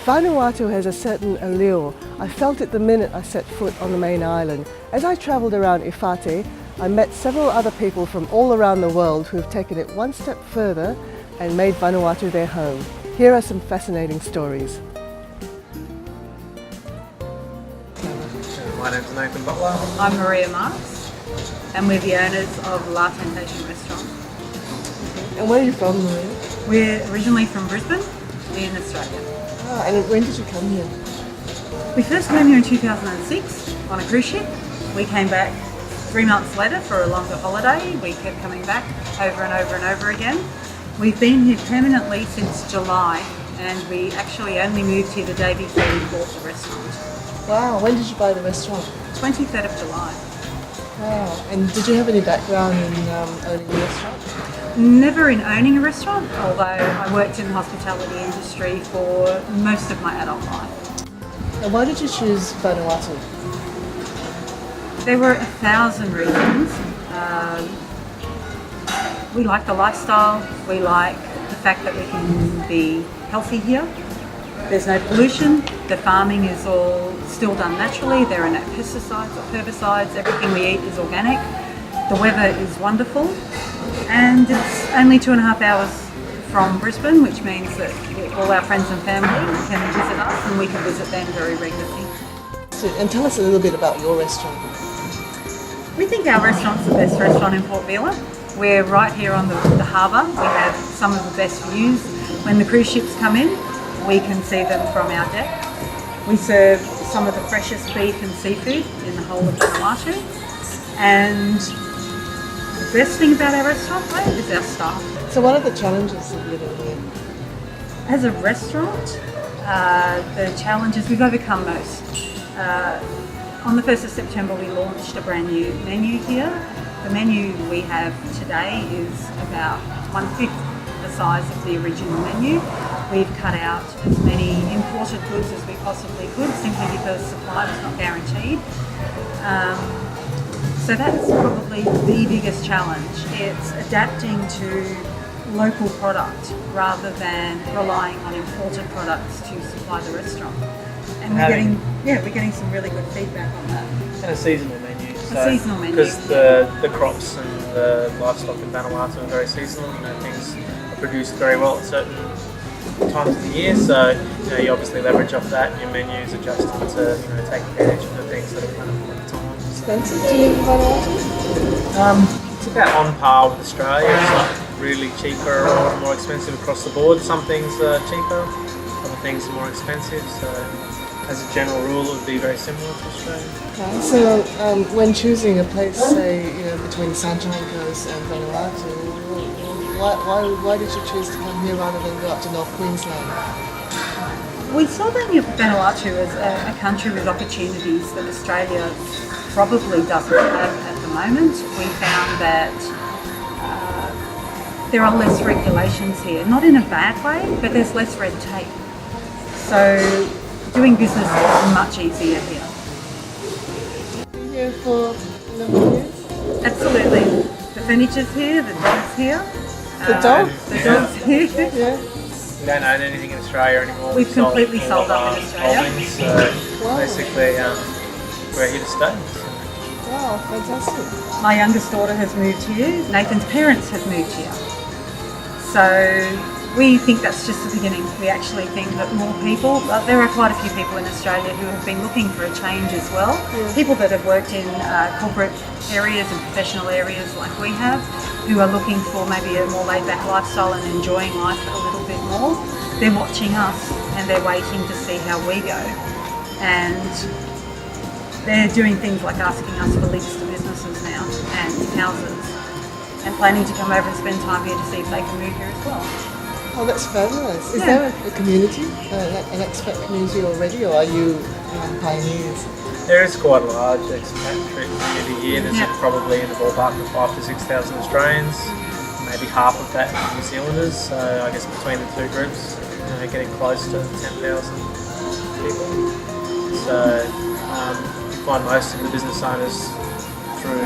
Vanuatu has a certain allure. I felt it the minute I set foot on the main island. As I travelled around Ifate, I met several other people from all around the world who have taken it one step further and made Vanuatu their home. Here are some fascinating stories. My name's Nathan, Butler. I'm Mariya and we're the owners of LaTentation restaurant. And where are you from, Mariya? We're originally from Brisbane in Australia. Ah, and when did you come here? We first came here in 2006 on a cruise ship. We came back 3 months later for a longer holiday. We kept coming back over and over and over again. We've been here permanently since July, and we actually only moved here the day before we bought the restaurant. Wow, when did you buy the restaurant? 23rd of July. Wow, and did you have any background in owning a restaurant? Never in owning a restaurant, although I worked in the hospitality industry for most of my adult life. And why did you choose Vanuatu? There were 1,000 reasons. We like the lifestyle, we like the fact that we can be healthy here. There's no pollution, the farming is all still done naturally, there are no pesticides or herbicides, everything we eat is organic. The weather is wonderful, and it's only 2.5 hours from Brisbane, which means that all our friends and family can visit us and we can visit them very regularly. And tell us a little bit about your restaurant. We think our restaurant's the best restaurant in Port Vila. We're right here on the harbour. We have some of the best views. When the cruise ships come in, we can see them from our deck. We serve some of the freshest beef and seafood in the whole of Vanuatu. And the best thing about our restaurant, though, is our staff. So what are the challenges that you're doing here? As a restaurant, the challenges, we've overcome most. On the 1st of September, we launched a brand new menu here. The menu we have today is about 1/5 the size of the original menu. We've cut out as many imported goods as we possibly could, simply because supply was not guaranteed. So that's probably the biggest challenge. It's adapting to local product rather than relying on imported products to supply the restaurant. And we're getting some really good feedback on that. And a seasonal menu. A seasonal menu. Because the crops and the livestock in Vanuatu are very seasonal. Things are produced very well at certain times of the year. So you obviously leverage off that. Your menu is adjusted to take advantage of the things that are plentiful at the time. Expensive to live in Vanuatu? It's about on par with Australia. It's not really cheaper or more expensive across the board. Some things are cheaper, other things are more expensive. So as a general rule, it would be very similar to Australia. Okay, so when choosing a place, say between Sunshine Coast and Vanuatu, why did you choose to come here rather than go up to North Queensland? We saw Vanuatu as a country with opportunities that Australia probably doesn't have at the moment. We found that there are less regulations here, not in a bad way, but there's less red tape. So doing business is much easier here. Been here for a number of years? Absolutely. The furniture's here, the dog's here. The dog? The dog's here. Yeah. We don't own anything in Australia anymore. We've completely sold up in Australia. Holdings, so basically we're here to stay. Wow, fantastic. My youngest daughter has moved here. Nathan's parents have moved here. So we think that's just the beginning. We actually think that more people, there are quite a few people in Australia who have been looking for a change as well. Yeah. People that have worked in corporate areas and professional areas like we have, who are looking for maybe a more laid-back lifestyle and enjoying life a little bit more. They're watching us and they're waiting to see how we go. And they're doing things like asking us for links to businesses now and houses, and planning to come over and spend time here to see if they can move here as well. Oh, that's fabulous. Is there a community, an expat community already, or are you pioneers? There is quite a large expat community here. There's probably in the ballpark of 5,000 to 6,000 Australians, maybe half of that New Zealanders. So I guess between the two groups, getting close to 10,000 people. So you find most of the business owners through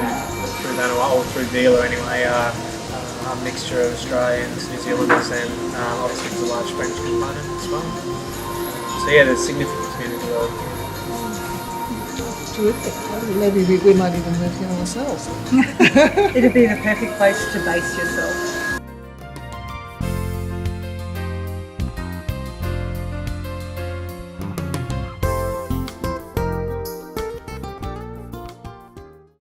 Vanuatu, or through Vila anyway, are a mixture of Australians, New Zealanders, and obviously there's a large French component as well. So yeah, there's significant community there. Terrific. Maybe we might even move here ourselves. It'd be the perfect place to base yourself.